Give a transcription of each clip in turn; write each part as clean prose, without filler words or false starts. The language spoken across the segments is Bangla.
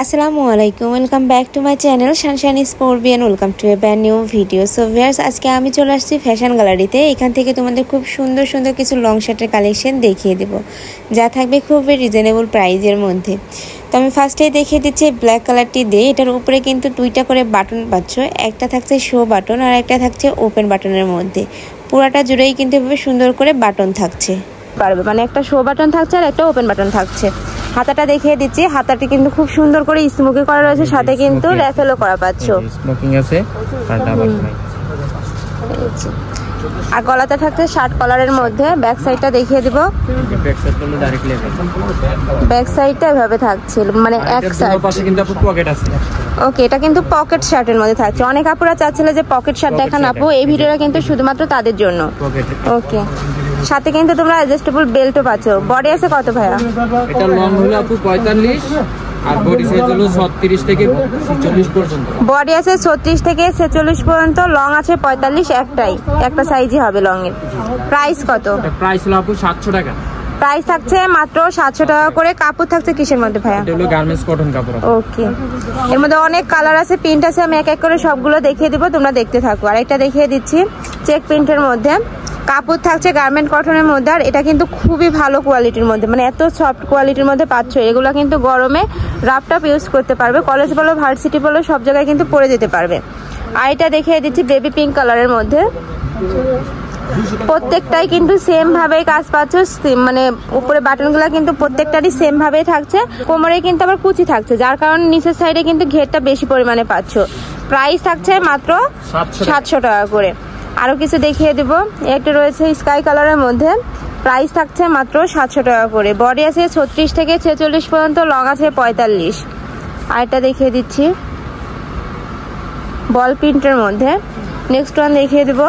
আসসালামু আলাইকুম, welcome back to my channel sunshine স্পোর্টবিয়ান। Welcome to a brand new video. So viewers, আজকে আমি চলে আসছি ফ্যাশন গ্যালারিতে। এখান থেকে তোমাদের খুব সুন্দর সুন্দর কিছু লং শার্টের কালেকশন দেখিয়ে দেব, যা থাকবে খুবই রিজনেবল প্রাইজের মধ্যে। তো আমি ফার্স্টেই দেখিয়ে দিচ্ছি ব্ল্যাক কালারটি দিয়ে। এটার উপরে কিন্তু দুইটা করে বাটন পাচ্ছ, একটা থাকছে শো বাটন আর একটা থাকছে ওপেন বাটনের মধ্যে। পুরাটা জুড়েই কিন্তু এভাবে সুন্দর করে বাটন থাকছে, পারবে মানে একটা শো বাটন থাকছে আর একটা ওপেন বাটন থাকছে। হাতাটা দেখিয়ে দিচ্ছি, হাতাটি কিন্তু খুব সুন্দর করে স্মোকি করা রয়েছে, সাথে কিন্তু র্যাফেলও করা পাচ্ছ, স্মোকিং আছে আর ডাবল নাই। আর গলাতে থাকছে শার্ট কলারের মধ্যে। ব্যাক সাইডটা দেখিয়ে দিব, ব্যাক সাইড হলো ডাইরেক্ট লেভেল। ব্যাক সাইডটা এভাবে থাকছে, মানে এক সাইড পাশে কিন্তু পকেট আছে। ওকে, এটা কিন্তু পকেট শার্টের মধ্যে থাকছে। অনেক আপুরা চাচ্ছিল যে পকেট শার্ট দেখান আপু, এই ভিডিওটা কিন্তু শুধুমাত্র তাদের জন্য। ওকে, সাথে কিন্তু তোমরা অ্যাডজাস্টেবল বেল্টও পাচ্ছ। বডি আছে কত ভাইয়া? এটা লং হলো আপু 45 আর বডি সাইজ হলো 36 থেকে 46 পর্যন্ত। বডি আছে 36 থেকে 46 পর্যন্ত, লং আছে 45, একটা সাইজই হবে লং এর। প্রাইস কত? প্রাইস হলো আপু 700 টাকা। প্রাইস থাকছে মাত্র 700 টাকা করে। কাপড় থাকছে কিসের মধ্যে ভাইয়া? এটা হলো গার্মেন্টস কটন কাপড়। ওকে, এর মধ্যে অনেক কালার আছে, প্রিন্ট আছে। আমি এক এক করে সবগুলো দেখিয়ে দিব, তোমরা দেখতে থাকো। আর একটা দেখিয়ে দিচ্ছি চেক প্রিন্টের মধ্যে, কাপড় থাকছে গার্মেন্ট কটনের মধ্যে। আর এটা কিন্তু খুবই ভালো কোয়ালিটির মধ্যে, মানে এত সফট কোয়ালিটির মধ্যে পাচ্ছ। এগুলো কিন্তু গরমে রাফটাপ ইউজ করতে পারবে, কলেজ বলো ভার্সিটি বলো সব জায়গায় কিন্তু পরে যেতে পারবে। আর এটা দেখিয়ে দিচ্ছি বেবি পিঙ্ক কালারের মধ্যে। প্রত্যেকটাই কিন্তু সেম ভাবে কাজ পাচ্ছ, মানে উপরে বাটনগুলো কিন্তু প্রত্যেকটারই সেম ভাবে থাকছে। কোমরে কিন্তু আবার কুচি থাকছে, যার কারণে নিচের সাইডে কিন্তু ঘেরটা বেশি পরিমাণে পাচ্ছ। প্রাইস থাকছে মাত্র 700 টাকা করে। আরো কিছু দেখিয়ে দেব, একটা রয়েছে স্কাই কালারের মধ্যে। প্রাইস থাকছে মাত্র 700 টাকা করে। বডি আছে 36 থেকে 46 পর্যন্ত, লং আছে 45। আরেকটা দেখিয়ে দিচ্ছি বল প্রিন্টের মধ্যে। নেক্সট ওয়ান দেখিয়ে দেব,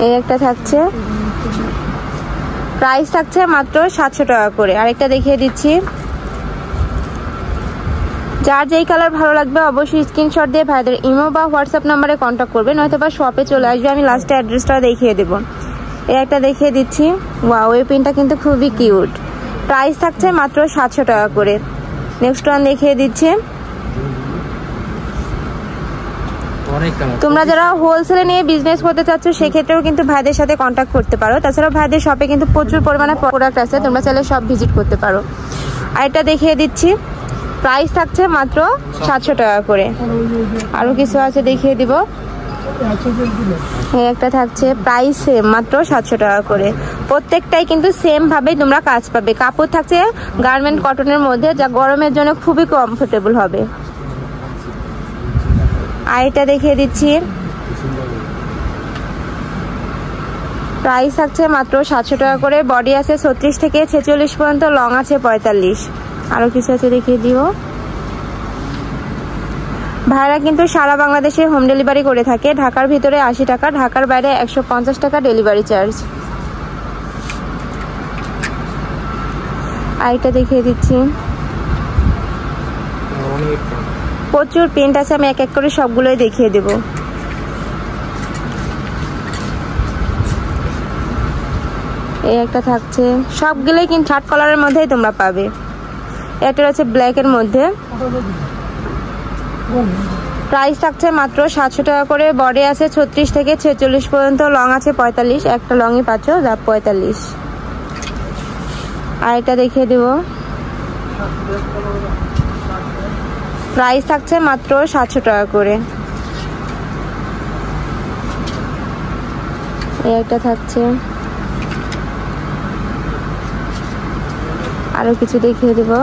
এই একটা থাকছে, প্রাইস থাকছে মাত্র 700 টাকা করে। আরেকটা দেখিয়ে দিচ্ছি, যার যেই কালার ভালো লাগবে অবশ্যই স্ক্রিনশট দিয়ে ভাইদের ইমো বা হোয়াটসঅ্যাপ নাম্বারে কন্ট্যাক্ট করবে, নয়তো বা শপে চলে আসবে। আমি লাস্টে অ্যাড্রেসটা দেখিয়ে দেব। এই একটা দেখিয়ে দিচ্ছি, ওয়াও, এই পিনটা কিন্তু খুবই কিউট। প্রাইস থাকছে মাত্র 700 টাকা করে। নেক্সট ওয়ান দেখিয়ে দিচ্ছি, তোমরা যারা হোলসেলে নিয়ে বিজনেস করতে চাচ্ছ সেক্ষেত্রেও কিন্তু ভাইদের সাথে কন্ট্যাক্ট করতে পারো। তাছাড়াও ভাইদের শপে কিন্তু প্রচুর পরিমাণে প্রোডাক্ট আছে, তোমরা চাইলে সব ভিজিট করতে পারো। আর এটা দেখিয়ে দিচ্ছি, প্রাইস থাকছে মাত্র 700 টাকা করে। আরো কিছু আছে দেখিয়ে দিব, এই একটা থাকছে, প্রাইস মাত্র 700 টাকা করে। প্রত্যেকটাই কিন্তু সেম ভাবে তোমরা কাজ পাবে। কাপড় থাকছে গার্মেন্ট কটনের মধ্যে, যা গরমের জন্য খুবই কমফোর্টেবল হবে। আর এটা দেখিয়ে দিচ্ছি, প্রাইস থাকছে মাত্র 700 টাকা করে। বডি আছে 36 থেকে 46 পর্যন্ত, লং আছে 45। আরো কিছু আছে দেখিয়ে দিব। ভাইরা কিন্তু সারা বাংলাদেশে হোম ডেলিভারি করে থাকে। ঢাকার ভিতরে 80 টাকা, ঢাকার বাইরে 150 টাকা ডেলিভারি চার্জ। আর এটা দেখিয়ে দিচ্ছি, প্রচুর প্রিন্ট আছে, আমি এক এক করে সবগুলোই দেখিয়ে দেব। এই একটা থাকছে, সবগুলোই কিন্তু শার্ট কলারের মধ্যেই তোমরা পাবে। এটা হচ্ছে ব্ল্যাকের মধ্যে, প্রাইস থাকছে মাত্র 700 টাকা করে। বডি আছে 36 থেকে 46 পর্যন্ত, লং আছে 45, একটা লংই পাচ্ছ, যা 45। আর এটা দেখিয়ে দেব, প্রাইস থাকছে মাত্র 700 টাকা করে। এই একটা থাকছে, আরো কিছু দেখিয়ে দেব।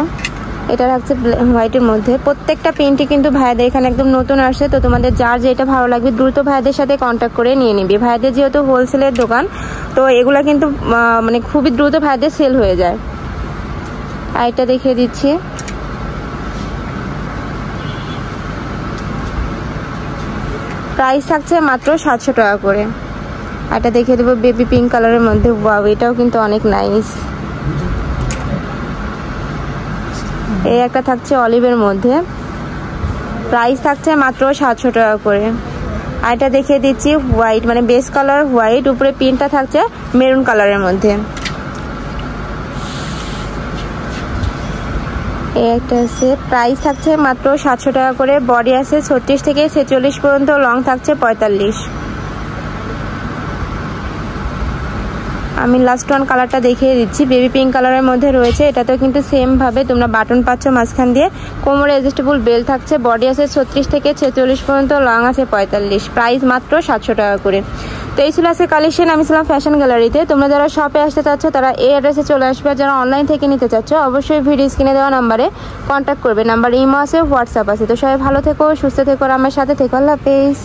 এটা থাকছে হোয়াইটের মধ্যে। প্রত্যেকটা প্রিন্টই কিন্তু ভাইদের এখানে একদম নতুন আসছে, তো তোমাদের যার যেটা ভালো লাগবে দ্রুত ভাইদের সাথে কন্ট্যাক্ট করে নিয়ে নিবি। ভাইদের যেহেতু হোলসেলের দোকান, তো এগুলা কিন্তু মানে খুবই দ্রুত ভাইদের সেল হয়ে যায়। আর এটা দেখিয়ে দিচ্ছি, প্রাইস থাকছে মাত্র 700 টাকা করে। এটা দেখিয়ে দেবো বেবি পিঙ্ক কালারের মধ্যে। ওয়াও, এটাও কিন্তু অনেক নাইস। এই একটা থাকছে অলিভের মধ্যে, প্রাইস থাকছে মাত্র 700 টাকা করে। আর এটা দেখিয়ে দিচ্ছি হোয়াইট, মানে বেস কালার হোয়াইট, উপরে প্রিন্টটা থাকছে মেরুন কালারের মধ্যে। এই একটা আছে, প্রাইস থাকছে মাত্র 700 টাকা করে। বডি আছে 36 থেকে 46 পর্যন্ত, লং থাকছে 45। আমি লাস্ট ওয়ান কালারটা দেখিয়ে দিচ্ছি, বেবি পিঙ্ক কালারের মধ্যে রয়েছে। এটাতেও কিন্তু সেম ভাবে তোমরা বাটন পাচ্ছ মাঝখান দিয়ে। কোমরে অ্যাডজাস্টেবল বেল্ট থাকছে। বডি আছে 36 থেকে 46 পর্যন্ত, লং আছে 45। প্রাইস মাত্র 700 টাকা করে। তো এই ছিল আছে কালেকশন। আমি ছিলাম ফ্যাশন গ্যালারিতে। তোমরা যারা শপে আসতে চাচ্ছ তারা এই অ্যাড্রেসে চলে আসবে। যারা অনলাইন থেকে নিতে চাচ্ছ অবশ্যই ভিডিও স্ক্রিনে দেওয়া নাম্বারে কন্ট্যাক্ট করবে। নাম্বার ইমো আছে, হোয়াটসঅ্যাপ আছে। তো সবাই ভালো থেকো, সুস্থ থেকো, আমার সাথে থেকো। আল্লাহ হাফেজ।